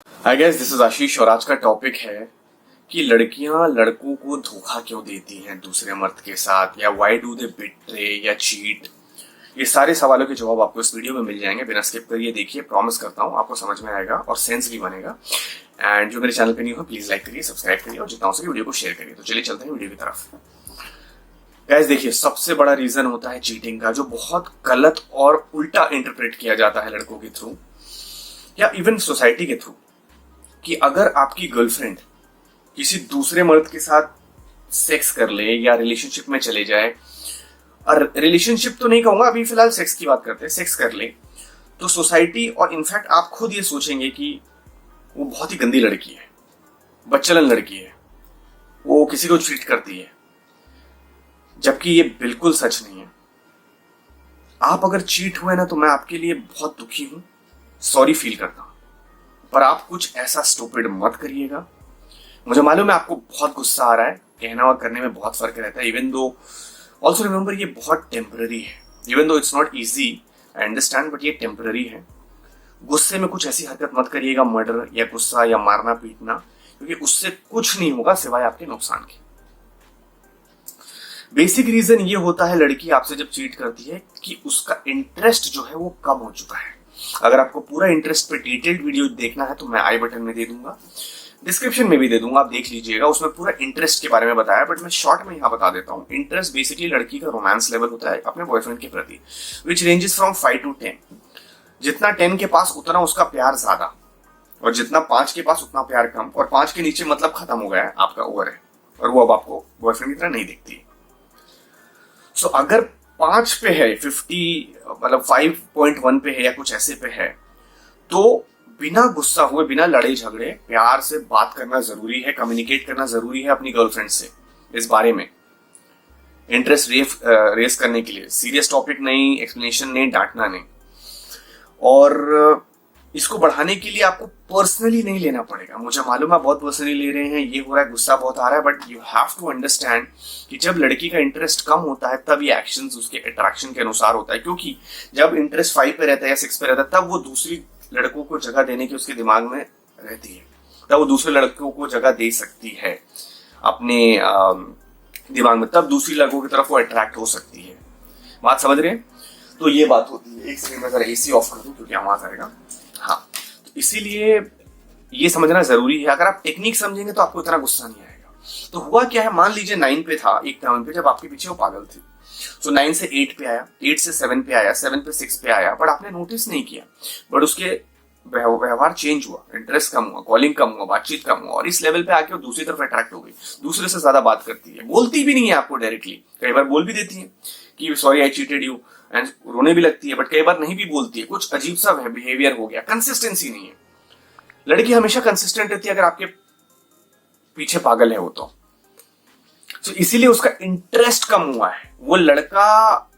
I guess this is आशीष और आज का टॉपिक है कि लड़कियां लड़कों को धोखा क्यों देती हैं दूसरे मर्द के साथ, या व्हाई डू दे बिट्रे या चीट। ये सारे सवालों के जवाब आपको इस वीडियो में मिल जाएंगे। बिना स्किप करिए देखिए, प्रॉमिस करता हूँ आपको समझ में आएगा और सेंस भी बनेगा। एंड जो मेरे चैनल पे न्यू है प्लीज लाइक करिए, सब्सक्राइब करिए और जितना हो सके वीडियो को शेयर करिए। तो चलिए चलते हैं वीडियो की तरफ। गाइस देखिए, सबसे बड़ा रीजन होता है चीटिंग का, जो बहुत गलत और उल्टा इंटरप्रेट किया जाता है लड़कों के थ्रू या इवन सोसाइटी के थ्रू, कि अगर आपकी गर्लफ्रेंड किसी दूसरे मर्द के साथ सेक्स कर ले या रिलेशनशिप में चले जाए, और रिलेशनशिप तो नहीं कहूंगा, अभी फिलहाल सेक्स की बात करते हैं, सेक्स कर ले, तो सोसाइटी और इनफैक्ट आप खुद ये सोचेंगे कि वो बहुत ही गंदी लड़की है, बच्चलन लड़की है, वो किसी को ट्रीट करती है। जबकि ये बिल्कुल सच नहीं है। आप अगर चीट हुए ना तो मैं आपके लिए बहुत दुखी हूं, सॉरी फील करता हूं, पर आप कुछ ऐसा स्टूपिड मत करिएगा। मुझे मालूम है आपको बहुत गुस्सा आ रहा है, कहना और करने में बहुत फर्क रहता है। इवन दो ऑल्सो रिमेंबर, ये बहुत टेम्पररी है। Even though it's not easy, I understand, but ये टेम्पररी है। गुस्से में कुछ ऐसी हरकत मत करिएगा, मर्डर या गुस्सा या मारना पीटना, क्योंकि उससे कुछ नहीं होगा सिवाय आपके नुकसान के। बेसिक रीजन ये होता है लड़की आपसे जब चीट करती है कि उसका इंटरेस्ट जो है वो कम हो चुका है। अगर आपको पूरा इंटरेस्ट पे डिटेल्ड वीडियो देखना है तो मैं आई बटन में दे दूंगा, डिस्क्रिप्शन में भी दे दूंगा, आप देख लीजिएगा। उसमें पूरा इंटरेस्ट के बारे में बताया, बट मैं शॉर्ट में यहाँ बता देता हूँ। इंटरेस्ट बेसिकली लड़की का रोमांस लेवल होता है अपने बॉयफ्रेंड के प्रति, विच रेंजेस फ्रॉम 5 to 10। जितना 10 के पास उतना उसका प्यार ज्यादा, और जितना 5 के पास उतना प्यार कम, और 5 के नीचे मतलब खत्म हो गया है, आपका ओवर है, और वो अब आपको बॉयफ्रेंड की तरह नहीं दिखती। सो अगर 5 पे है, 50 मतलब 5.1 पे है या कुछ ऐसे पे है, तो बिना गुस्सा हुए, बिना लड़े झगड़े, प्यार से बात करना जरूरी है, कम्युनिकेट करना जरूरी है अपनी गर्लफ्रेंड से इस बारे में, इंटरेस्ट रेस करने के लिए। सीरियस टॉपिक नहीं, एक्सप्लेनेशन नहीं, डांटना नहीं। और इसको बढ़ाने के लिए आपको पर्सनली नहीं लेना पड़ेगा। मुझे मालूम है बहुत पर्सनली ले रहे हैं, ये हो रहा है, गुस्सा बहुत आ रहा है, but you have to understand कि जब लड़की का इंटरेस्ट कम होता है तब ये एक्शंस उसके अट्रैक्शन के अनुसार होता है। क्योंकि जब इंटरेस्ट 5 पे रहता है या 6 पे रहता है, तब वो दूसरी लड़कों को जगह देने की उसके दिमाग में रहती है, तब वो दूसरे लड़कों को जगह दे सकती है अपने दिमाग में, तब दूसरी लड़कों की तरफ वो अट्रैक्ट हो सकती है। बात समझ रहे हैं? तो ये बात होती है। एक सेकंड में अगर एसी ऑफ कर दूं क्योंकि आवाज आएगा। हाँ, तो इसीलिए ये समझना जरूरी है। अगर आप टेक्निक समझेंगे तो आपको इतना गुस्सा नहीं आएगा। तो हुआ क्या है, मान लीजिए 9 पे था एक टाइम पे, जब आपके पीछे वो पागल थी। सो 9 से 8 पे आया, 8 से 7 पे आया, 7 पे 6 पे आया, बट आपने नोटिस नहीं किया। बट उसके व्यवहार चेंज हुआ, इंटरेस्ट कम हुआ, कॉलिंग कम हुआ, बातचीत कम हुआ, और इस लेवल पे आके वो दूसरी तरफ अट्रैक्ट हो गई, दूसरे से ज्यादा बात करती है, बोलती भी नहीं है आपको डायरेक्टली, कई बार बोल भी देती है कि sorry I cheated you, and रोने भी लगती है, बट कई बार नहीं भी बोलती है। कुछ अजीब सा बिहेवियर हो गया, कंसिस्टेंसी नहीं है। लड़की हमेशा कंसिस्टेंट रहती है अगर आपके पीछे पागल है वो तो इसीलिए उसका इंटरेस्ट कम हुआ है। वो लड़का,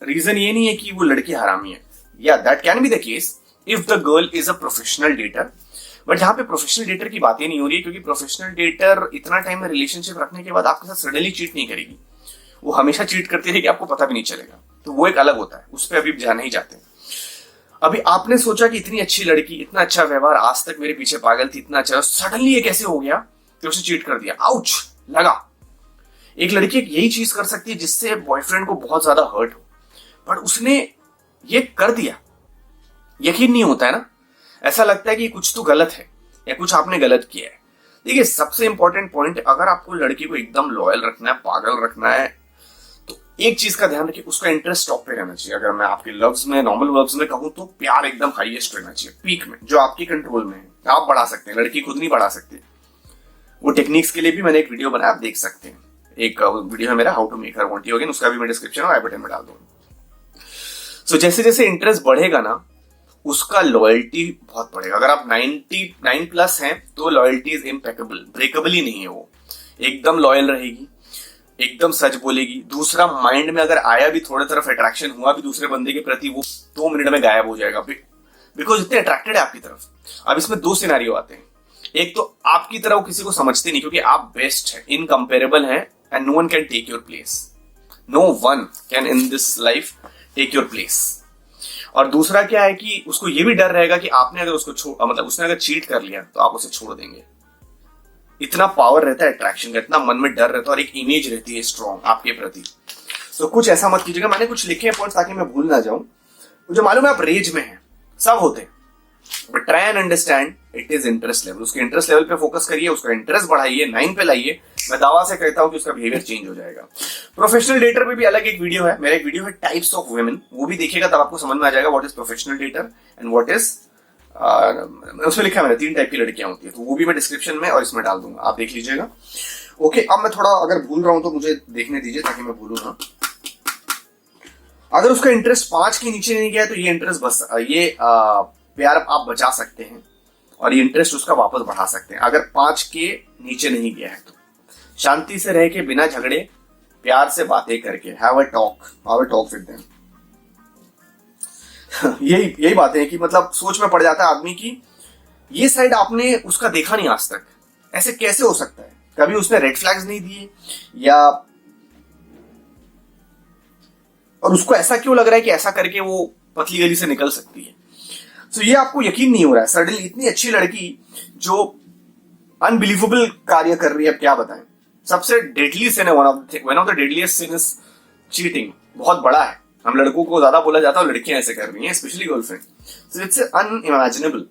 रीजन ये नहीं है कि वो लड़की हरामी है, या that can be the case if the girl is a professional debtor, but यहाँ पे प्रोफेशनल डेटर की बात ही नहीं हो रही है, क्योंकि प्रोफेशनल डेटर इतना टाइम में रिलेशनशिप रखने के बाद आपके साथ सडनली चीट नहीं करेगी, वो हमेशा चीट करती रहेगी, आपको पता भी नहीं चलेगा। तो वो एक अलग होता है, उस पर अभी जाने ही जाते हैं। अभी आपने सोचा कि इतनी अच्छी लड़की, इतना अच्छा व्यवहार, आज तक मेरे पीछे पागल थी, इतना अच्छा, सडनली ये कैसे हो गया कि उसे चीट कर दिया, आउच लगा। एक लड़की यही चीज कर सकती है जिससे बॉयफ्रेंड को बहुत ज्यादा हर्ट हो, बट उसने ये कर दिया। यकीन नहीं होता है ना, ऐसा लगता है कि कुछ तो गलत है या कुछ आपने गलत किया है। देखिए, सबसे इंपॉर्टेंट पॉइंट, अगर आपको लड़की को एकदम लॉयल रखना है, पागल रखना है, तो एक चीज का ध्यान रखिए, उसका इंटरेस्ट टॉप पे रहना चाहिए। अगर मैं आपके लफ्ज में, नॉर्मल वर्ब्स में कहूं तो प्यार एकदम हाईएस्ट रहना चाहिए, पीक में, जो आपके कंट्रोल में है। आप बढ़ा सकते हैं, लड़की खुद नहीं बढ़ा सकती। वो टेक्निक्स के लिए भी मैंने एक वीडियो बनाया, आप देख सकते हैं। एक वीडियो है मेरा, how to make her want you again, उसका भी मैं डिस्क्रिप्शन और आई बटन में डाल दूंगा। सो जैसे जैसे इंटरेस्ट बढ़ेगा ना, उसका लॉयल्टी बहुत बढ़ेगा। अगर आप 99 प्लस हैं तो लॉयल्टी इज इम्पेकेबल, ब्रेकेबल ही नहीं है। वो एकदम लॉयल रहेगी, एकदम सच बोलेगी। दूसरा, माइंड में अगर आया भी, थोड़ी तरफ अट्रैक्शन हुआ भी दूसरे बंदे के प्रति, वो 2 मिनट में गायब हो जाएगा, बिकॉज इतने अट्रैक्टेड है आपकी तरफ। अब इसमें 2 सिनेरियो आते हैं। एक तो आपकी तरह वो किसी को समझते नहीं, क्योंकि आप बेस्ट है, इनकंपेरेबल है, and no one can take your place. No one can in this life take your place. और दूसरा क्या है कि उसको ये भी डर रहेगा कि आपने अगर उसको मतलब उसने अगर चीट कर लिया तो आप उसे छोड़ देंगे। इतना पावर रहता है अट्रैक्शन का, इतना मन में डर रहता है और एक इमेज रहती है स्ट्रॉन्ग आपके प्रति। तो कुछ ऐसा मत कीजिएगा। मैंने कुछ लिखे हैं पॉइंट्स ताकि मैं भूल ना जाऊं। मुझे मालूम है आप रेज में हैं, सब होते हैं, but try and understand it is interest level. उसके इंटरेस्ट लेवल पे फोकस करिए, उसका इंटरेस्ट बढ़ाइए, 9 पे लाइए। मैं दावा से कहता हूं कि उसका बिहेवियर चेंज हो जाएगा। प्रोफेशनल डेटर पे भी अलग एक वीडियो है, मेरा एक वीडियो है टाइप्स ऑफ वुमेन, वो भी देखिएगा तब आपको समझ में आ जाएगा what is professional dater and what is उसमें लिखा है मैंने 3 टाइप की लड़कियां होती है, तो वो भी मैं डिस्क्रिप्शन में और इसमें डाल दूंगा, आप देख लीजिएगा। ओके, अब मैं थोड़ा अगर भूल रहा हूं तो मुझे देखने दीजिए ताकि मैं भूलू ना। अगर उसका इंटरेस्ट 5 के नीचे नहीं गया तो ये इंटरेस्ट बस ये प्यार आप बचा सकते हैं और ये इंटरेस्ट उसका वापस बढ़ा सकते हैं। अगर 5 के नीचे नहीं गया है तो शांति से रह के, बिना झगड़े, प्यार से बातें करके, have a talk with them. यही बातें हैं कि मतलब सोच में पड़ जाता है आदमी की ये साइड आपने उसका देखा नहीं आज तक, ऐसे कैसे हो सकता है? कभी उसने रेड फ्लैग्स नहीं दिए या और उसको ऐसा क्यों लग रहा है कि ऐसा करके वो पतली गली से निकल सकती है? तो ये आपको यकीन नहीं हो रहा है। सडनली इतनी अच्छी लड़की जो अनबिलीवेबल कार्य कर रही है, अब क्या बताएं। सबसे डेडली सिन है, one of the deadliest sin is cheating. बहुत बड़ा है, हम लड़कों को ज्यादा बोला जाता है और लड़कियां ऐसे कर रही हैं, specially girlfriend. So it's unimaginable.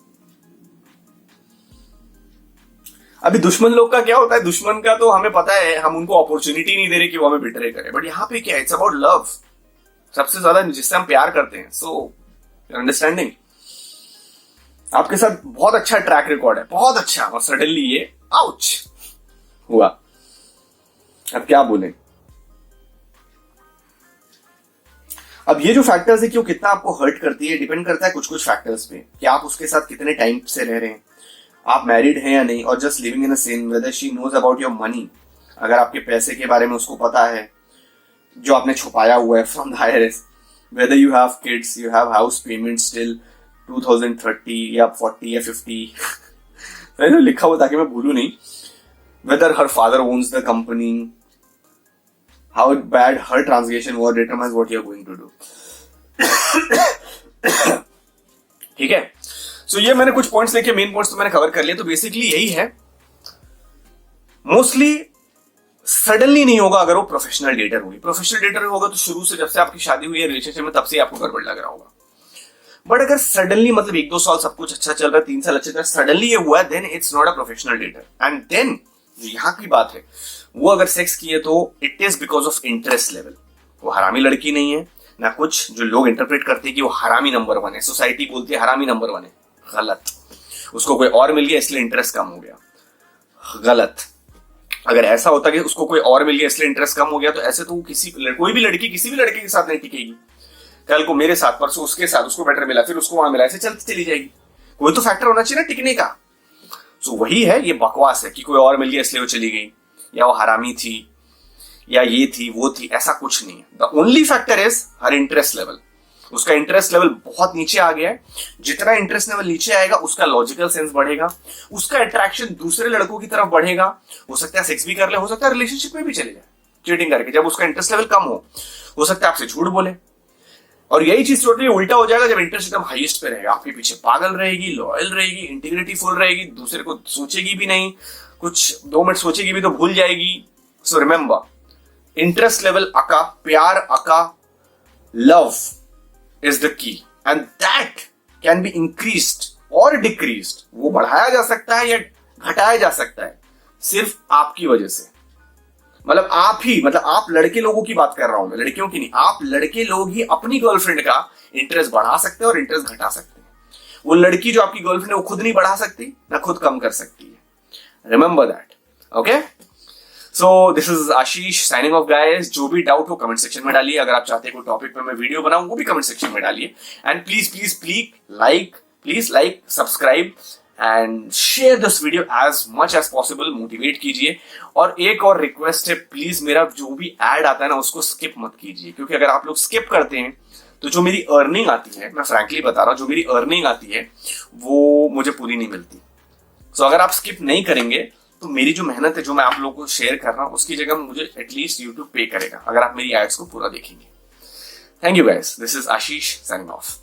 अभी दुश्मन लोग का क्या होता है, दुश्मन का तो हमें पता है, हम उनको अपॉर्चुनिटी नहीं दे रहे कि वो हमें बिट्रे करे, बट यहाँ पे क्या है, इट्स अबाउट लव। सबसे ज्यादा जिससे हम प्यार करते हैं। सो अंडरस्टैंडिंग आपके साथ बहुत अच्छा ट्रैक रिकॉर्ड है, बहुत अच्छा, और सडनली ये आउच हुआ। अब क्या बोले। अब ये जो फैक्टर्स है कि वो कितना आपको हर्ट करती है, डिपेंड करता है कुछ कुछ फैक्टर्स पे कि आप उसके साथ कितने टाइम से रह रहे हैं, आप मैरिड हैं या नहीं, और just living in a sin, whether she knows about your money. अगर आपके पैसे के बारे में उसको पता है जो आपने छुपाया हुआ है from the IRS, whether you have kids, you have house payment still 2030 या 40 या 50 मैंने लिखा हुआ ताकि मैं भूलू नहीं। Whether her father owns the company, how bad her translation war determines what you are going to do. ठीक है, सो ये मैंने कुछ पॉइंट्स लेके, मेन पॉइंट्स तो मैंने कवर कर लिए। तो बेसिकली यही है, मोस्टली सडनली नहीं होगा अगर वो प्रोफेशनल डेटर होगी। प्रोफेशनल डेटर होगा तो शुरू से, जब से आपकी शादी हुई है रिलेशनशिप में, तब से आपको गड़बड़ लग रहा होगा। बट अगर सडनली, मतलब 1-2 साल सब कुछ अच्छा चल रहा है, 3 साल अच्छे तरह, सडनली ये हुआ है, then it's not a professional dater. And then यहाँ की बात है, वो अगर सेक्स किए तो it is because of interest level. वो हरामी लड़की नहीं है ना, कुछ जो लोग इंटरप्रेट करते हैं कि वो हरामी नंबर 1 है, सोसाइटी बोलती है हरामी नंबर 1 है, गलत। उसको कोई और मिल गया इसलिए इंटरेस्ट कम हो गया, गलत। अगर ऐसा होता कि उसको कोई और मिल गया इसलिए इंटरेस्ट कम हो गया, तो ऐसे तो कोई भी लड़की किसी भी लड़के के साथ नहीं टिकेगी। कल को मेरे साथ, परसों उसके साथ, उसको बेटर मिला, फिर उसको वहां मिला, ऐसे चलती चली जाएगी। कोई तो फैक्टर होना चाहिए ना टिकने का। सो वही है, ये बकवास है कि कोई और मिल गया इसलिए वो चली गई, या वो हरामी थी, या ये थी वो थी, ऐसा कुछ नहीं है। The only factor is her interest level. उसका इंटरेस्ट लेवल बहुत नीचे आ गया है। जितना इंटरेस्ट लेवल नीचे आएगा उसका लॉजिकल सेंस बढ़ेगा, उसका अट्रैक्शन दूसरे लड़कों की तरफ बढ़ेगा। हो सकता है सेक्स भी कर ले, हो सकता है रिलेशनशिप में भी चले जाए चीटिंग करके। जब उसका इंटरेस्ट लेवल कम हो सकता है आपसे झूठ बोले। और यही चीज टोटली उल्टा हो जाएगा जब इंटरेस्ट एकदम हाईएस्ट पे रहेगा। आपके पीछे पागल रहेगी, लॉयल रहेगी, इंटीग्रिटी फुल रहेगी, दूसरे को सोचेगी भी नहीं, कुछ 2 मिनट सोचेगी भी तो भूल जाएगी। सो रिमेंबर, इंटरेस्ट लेवल अका, प्यार अका, love is the key and that can be increased or decreased। वो बढ़ाया जा सकता है या घटाया जा सकता है सिर्फ आपकी वजह से। मतलब आप ही, मतलब आप लड़के लोगों की बात कर रहा हूं मैं, लड़कियों की नहीं। आप लड़के लोग ही अपनी गर्लफ्रेंड का इंटरेस्ट बढ़ा सकते हैं और इंटरेस्ट घटा सकते हैं। वो लड़की जो आपकी गर्लफ्रेंड है वो खुद नहीं बढ़ा सकती ना खुद कम कर सकती है। Remember that, okay. So this is Ashish signing off guys. जो भी डाउट हो कमेंट सेक्शन में डालिए। अगर आप चाहते हैं कोई टॉपिक पे मैं वीडियो बनाऊं वो भी कमेंट सेक्शन में डालिए। And please like, subscribe and share this video as much as possible. Motivate कीजिए। और एक और रिक्वेस्ट है, प्लीज मेरा जो भी एड आता है ना उसको स्किप मत कीजिए, क्योंकि अगर आप लोग स्किप करते हैं तो जो मेरी अर्निंग आती है, मैं फ्रैंकली बता रहा हूं, जो मेरी अर्निंग आती है वो मुझे पूरी नहीं मिलती। सो अगर आप स्किप नहीं करेंगे तो मेरी जो मेहनत है, जो मैं आप लोगों को शेयर कर रहा हूं, उसकी जगह मुझे एटलीस्ट यूट्यूब पे करेगा अगर आप मेरी एड्स को पूरा देखेंगे। Thank you guys, this is Ashish signing off.